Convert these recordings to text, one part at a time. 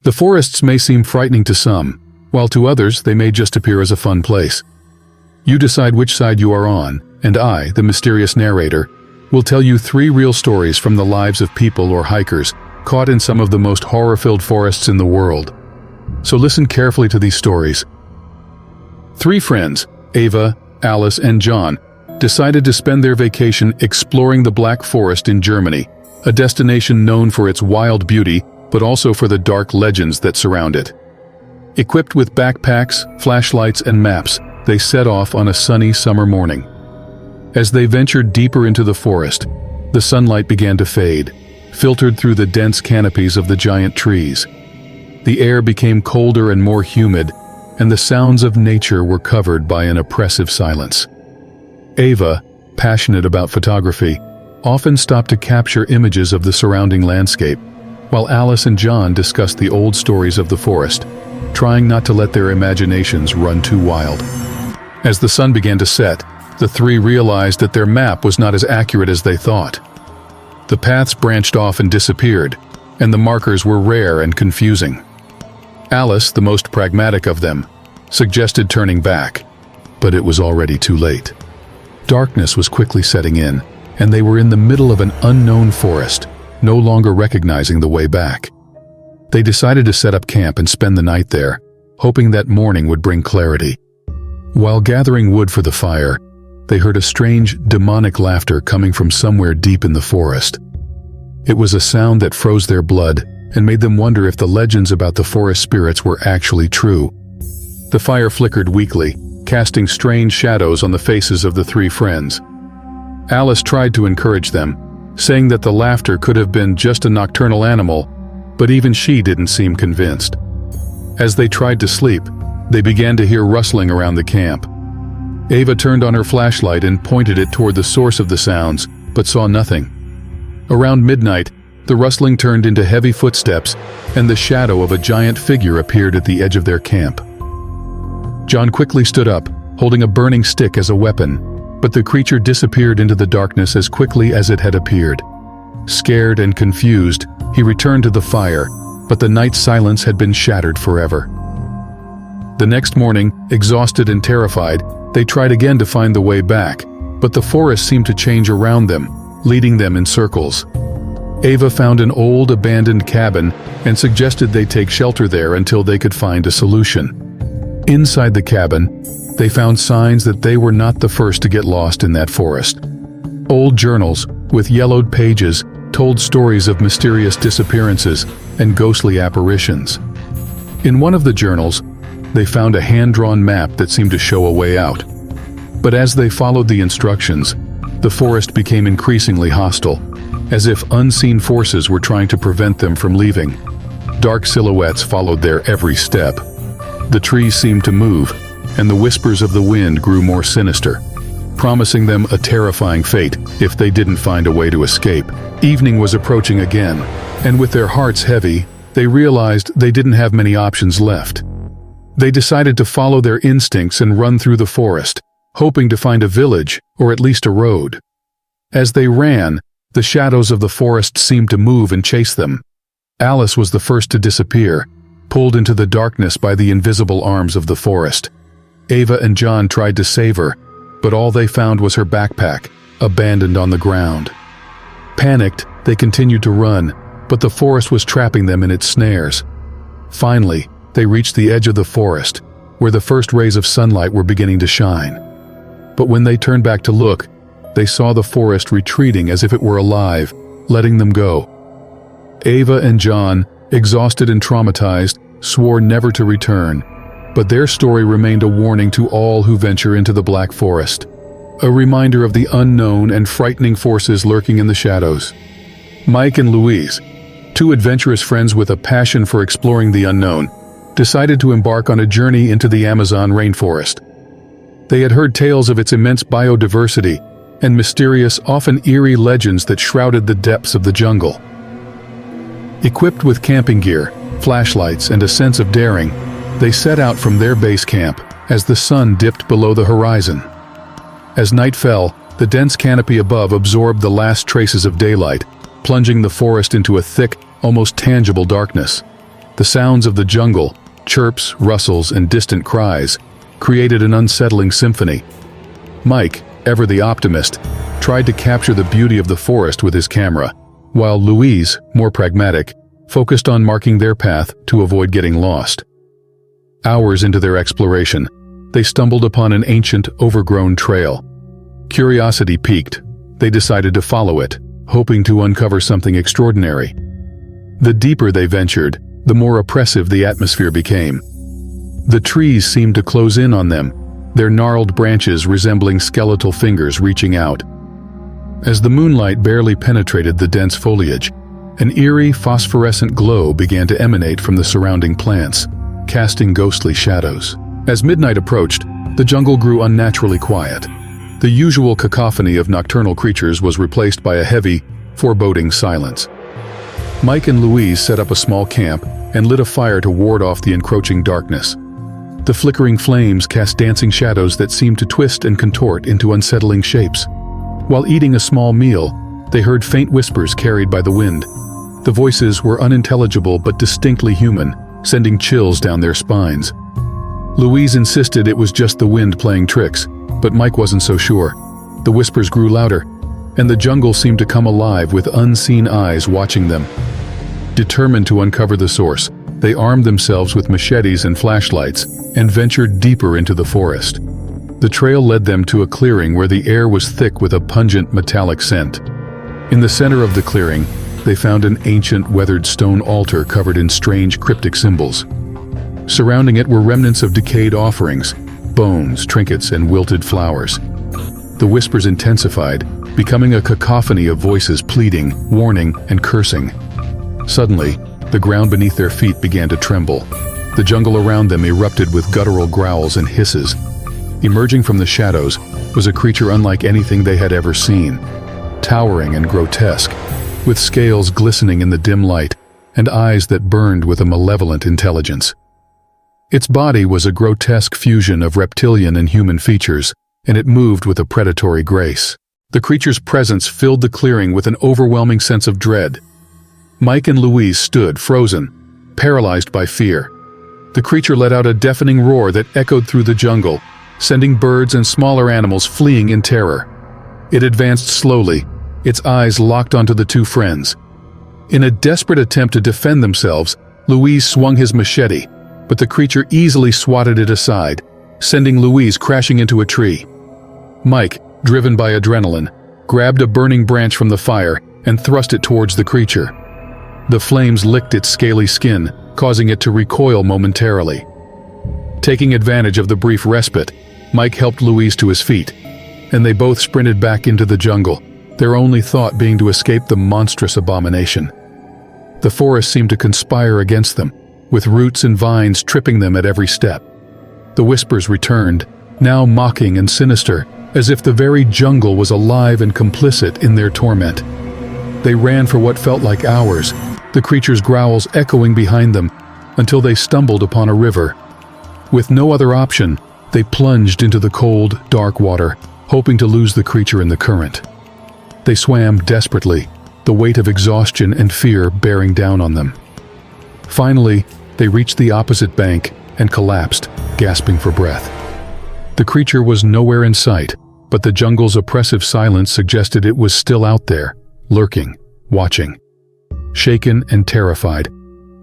The forests may seem frightening to some, while to others they may just appear as a fun place. You decide which side you are on, and I, the mysterious narrator, will tell you 3 real stories from the lives of people or hikers caught in some of the most horror-filled forests in the world. So listen carefully to these stories. 3 friends, Ava, Alice, and John, decided to spend their vacation exploring the Black Forest in Germany, a destination known for its wild beauty, but also for the dark legends that surround it. Equipped with backpacks, flashlights, and maps, they set off on a sunny summer morning. As they ventured deeper into the forest, the sunlight began to fade, filtered through the dense canopies of the giant trees. The air became colder and more humid, and the sounds of nature were covered by an oppressive silence. Ava, passionate about photography, often stopped to capture images of the surrounding landscape, while Alice and John discussed the old stories of the forest, trying not to let their imaginations run too wild. As the sun began to set, the 3 realized that their map was not as accurate as they thought. The paths branched off and disappeared, and the markers were rare and confusing. Alice, the most pragmatic of them, suggested turning back, but it was already too late. Darkness was quickly setting in, and they were in the middle of an unknown forest, no longer recognizing the way back. They decided to set up camp and spend the night there, hoping that morning would bring clarity. While gathering wood for the fire, they heard a strange, demonic laughter coming from somewhere deep in the forest. It was a sound that froze their blood and made them wonder if the legends about the forest spirits were actually true. The fire flickered weakly, casting strange shadows on the faces of the 3 friends. Alice tried to encourage them, saying that the laughter could have been just a nocturnal animal, but even she didn't seem convinced. As they tried to sleep, they began to hear rustling around the camp. Ava turned on her flashlight and pointed it toward the source of the sounds, but saw nothing. Around midnight, the rustling turned into heavy footsteps, and the shadow of a giant figure appeared at the edge of their camp. John quickly stood up, holding a burning stick as a weapon, but the creature disappeared into the darkness as quickly as it had appeared. Scared and confused, he returned to the fire, but the night silence had been shattered forever. The next morning, exhausted and terrified, they tried again to find the way back, but the forest seemed to change around them, leading them in circles. Ava found an old, abandoned cabin and suggested they take shelter there until they could find a solution. Inside the cabin, they found signs that they were not the first to get lost in that forest. Old journals, with yellowed pages, told stories of mysterious disappearances and ghostly apparitions. In one of the journals, they found a hand-drawn map that seemed to show a way out. But as they followed the instructions, the forest became increasingly hostile, as if unseen forces were trying to prevent them from leaving. Dark silhouettes followed their every step. The trees seemed to move, and the whispers of the wind grew more sinister, promising them a terrifying fate if they didn't find a way to escape. Evening was approaching again, and with their hearts heavy, they realized they didn't have many options left. They decided to follow their instincts and run through the forest, hoping to find a village or at least a road. As they ran, the shadows of the forest seemed to move and chase them. Alice was the first to disappear, pulled into the darkness by the invisible arms of the forest. Ava and John tried to save her, but all they found was her backpack, abandoned on the ground. Panicked, they continued to run, but the forest was trapping them in its snares. Finally, they reached the edge of the forest, where the first rays of sunlight were beginning to shine. But when they turned back to look, they saw the forest retreating as if it were alive, letting them go. Ava and John, exhausted and traumatized, swore never to return, but their story remained a warning to all who venture into the Black Forest, a reminder of the unknown and frightening forces lurking in the shadows. Mike and Louise, 2 adventurous friends with a passion for exploring the unknown, decided to embark on a journey into the Amazon rainforest. They had heard tales of its immense biodiversity and mysterious, often eerie legends that shrouded the depths of the jungle. Equipped with camping gear, flashlights, and a sense of daring, they set out from their base camp as the sun dipped below the horizon. As night fell, the dense canopy above absorbed the last traces of daylight, plunging the forest into a thick, almost tangible darkness. The sounds of the jungle, chirps, rustles, and distant cries, created an unsettling symphony. Mike, ever the optimist, tried to capture the beauty of the forest with his camera, while Louise, more pragmatic, focused on marking their path to avoid getting lost. Hours into their exploration, they stumbled upon an ancient, overgrown trail. Curiosity piqued. They decided to follow it, hoping to uncover something extraordinary. The deeper they ventured, the more oppressive the atmosphere became. The trees seemed to close in on them, their gnarled branches resembling skeletal fingers reaching out. As the moonlight barely penetrated the dense foliage, an eerie phosphorescent glow began to emanate from the surrounding plants, casting ghostly shadows. As midnight approached, the jungle grew unnaturally quiet. The usual cacophony of nocturnal creatures was replaced by a heavy, foreboding silence. Mike and Louise set up a small camp and lit a fire to ward off the encroaching darkness. The flickering flames cast dancing shadows that seemed to twist and contort into unsettling shapes. While eating a small meal, they heard faint whispers carried by the wind. The voices were unintelligible but distinctly human, sending chills down their spines. Louise insisted it was just the wind playing tricks, but Mike wasn't so sure. The whispers grew louder, and the jungle seemed to come alive with unseen eyes watching them. Determined to uncover the source, they armed themselves with machetes and flashlights and ventured deeper into the forest. The trail led them to a clearing where the air was thick with a pungent metallic scent. In the center of the clearing, they found an ancient weathered stone altar covered in strange cryptic symbols. Surrounding it were remnants of decayed offerings, bones, trinkets, and wilted flowers. The whispers intensified, becoming a cacophony of voices pleading, warning, and cursing. Suddenly, the ground beneath their feet began to tremble. The jungle around them erupted with guttural growls and hisses. Emerging from the shadows was a creature unlike anything they had ever seen, towering and grotesque, with scales glistening in the dim light and eyes that burned with a malevolent intelligence. Its body was a grotesque fusion of reptilian and human features, and it moved with a predatory grace. The creature's presence filled the clearing with an overwhelming sense of dread. Mike and Louise stood frozen, paralyzed by fear. The creature let out a deafening roar that echoed through the jungle, sending birds and smaller animals fleeing in terror. It advanced slowly, its eyes locked onto the two friends. In a desperate attempt to defend themselves, Louise swung his machete, but the creature easily swatted it aside, sending Louise crashing into a tree. Mike, driven by adrenaline, grabbed a burning branch from the fire and thrust it towards the creature. The flames licked its scaly skin, causing it to recoil momentarily. Taking advantage of the brief respite, Mike helped Louise to his feet, and they both sprinted back into the jungle, their only thought being to escape the monstrous abomination. The forest seemed to conspire against them, with roots and vines tripping them at every step. The whispers returned, now mocking and sinister, as if the very jungle was alive and complicit in their torment. They ran for what felt like hours, the creature's growls echoing behind them, until they stumbled upon a river. With no other option, they plunged into the cold, dark water, hoping to lose the creature in the current. They swam desperately, the weight of exhaustion and fear bearing down on them. Finally, they reached the opposite bank and collapsed, gasping for breath. The creature was nowhere in sight, but the jungle's oppressive silence suggested it was still out there, lurking, watching. Shaken and terrified,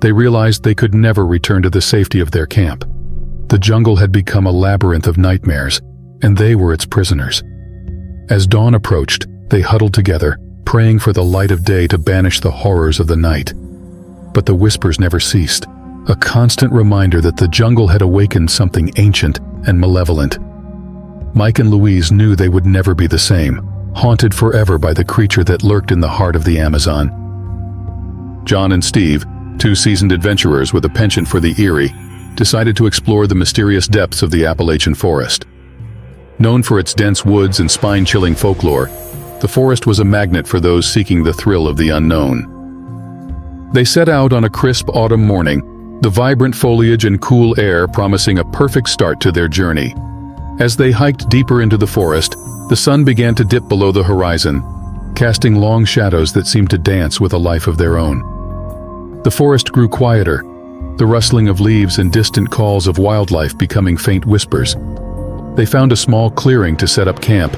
they realized they could never return to the safety of their camp. The jungle had become a labyrinth of nightmares, and they were its prisoners. As dawn approached, they huddled together, praying for the light of day to banish the horrors of the night. But the whispers never ceased, a constant reminder that the jungle had awakened something ancient and malevolent. Mike and Louise knew they would never be the same, haunted forever by the creature that lurked in the heart of the Amazon. John and Steve, two seasoned adventurers with a penchant for the eerie, decided to explore the mysterious depths of the Appalachian forest. Known for its dense woods and spine-chilling folklore, the forest was a magnet for those seeking the thrill of the unknown. They set out on a crisp autumn morning, the vibrant foliage and cool air promising a perfect start to their journey. As they hiked deeper into the forest, the sun began to dip below the horizon, casting long shadows that seemed to dance with a life of their own. The forest grew quieter, the rustling of leaves and distant calls of wildlife becoming faint whispers. They found a small clearing to set up camp,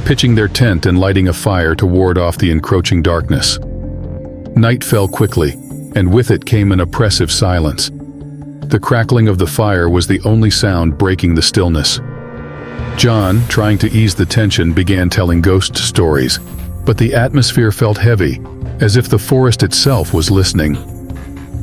pitching their tent and lighting a fire to ward off the encroaching darkness. Night fell quickly, and with it came an oppressive silence. The crackling of the fire was the only sound breaking the stillness. John, trying to ease the tension, began telling ghost stories, but the atmosphere felt heavy, as if the forest itself was listening.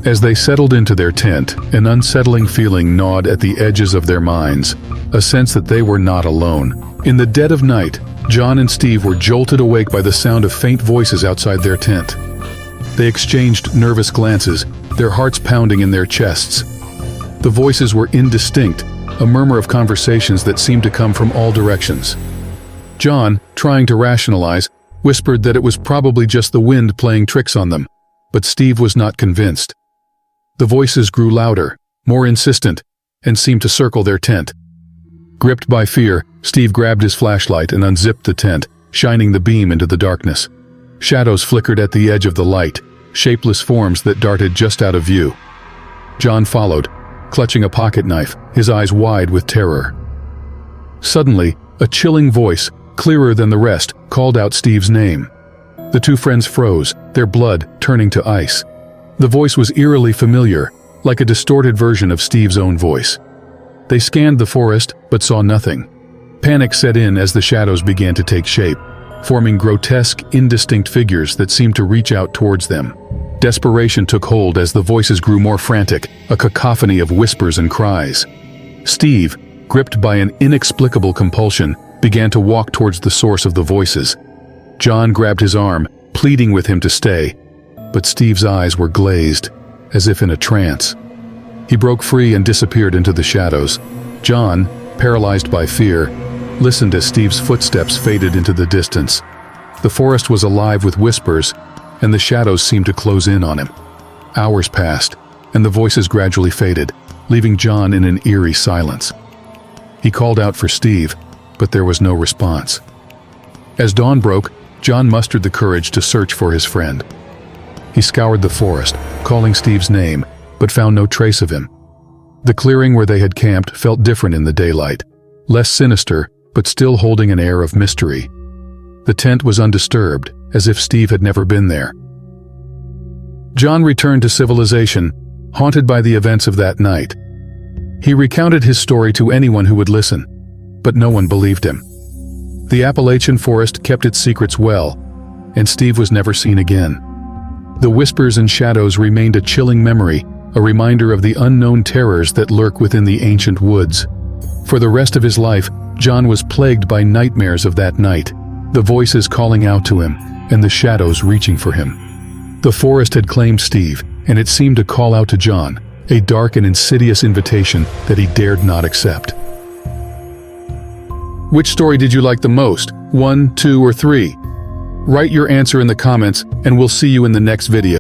As they settled into their tent, an unsettling feeling gnawed at the edges of their minds, a sense that they were not alone. In the dead of night, John and Steve were jolted awake by the sound of faint voices outside their tent. They exchanged nervous glances, their hearts pounding in their chests. The voices were indistinct, a murmur of conversations that seemed to come from all directions. John, trying to rationalize, whispered that it was probably just the wind playing tricks on them, but Steve was not convinced. The voices grew louder, more insistent, and seemed to circle their tent. Gripped by fear, Steve grabbed his flashlight and unzipped the tent, shining the beam into the darkness. Shadows flickered at the edge of the light, shapeless forms that darted just out of view. John followed, clutching a pocket knife, his eyes wide with terror. Suddenly, a chilling voice, clearer than the rest, called out Steve's name. The two friends froze, their blood turning to ice. The voice was eerily familiar, like a distorted version of Steve's own voice. They scanned the forest, but saw nothing. Panic set in as the shadows began to take shape, forming grotesque, indistinct figures that seemed to reach out towards them. Desperation took hold as the voices grew more frantic, a cacophony of whispers and cries. Steve, gripped by an inexplicable compulsion, began to walk towards the source of the voices. John grabbed his arm, pleading with him to stay, but Steve's eyes were glazed, as if in a trance. He broke free and disappeared into the shadows. John, paralyzed by fear, listened as Steve's footsteps faded into the distance. The forest was alive with whispers, and the shadows seemed to close in on him. Hours passed, and the voices gradually faded, leaving John in an eerie silence. He called out for Steve, but there was no response. As dawn broke, John mustered the courage to search for his friend. He scoured the forest, calling Steve's name, but found no trace of him. The clearing where they had camped felt different in the daylight, less sinister, but still holding an air of mystery. The tent was undisturbed, as if Steve had never been there. John returned to civilization, haunted by the events of that night. He recounted his story to anyone who would listen, but no one believed him. The Appalachian forest kept its secrets well, and Steve was never seen again. The whispers and shadows remained a chilling memory, a reminder of the unknown terrors that lurk within the ancient woods. For the rest of his life, John was plagued by nightmares of that night, the voices calling out to him, and the shadows reaching for him. The forest had claimed Steve, and it seemed to call out to John, a dark and insidious invitation that he dared not accept. Which story did you like the most? 1, 2, or 3? Write your answer in the comments, and we'll see you in the next video.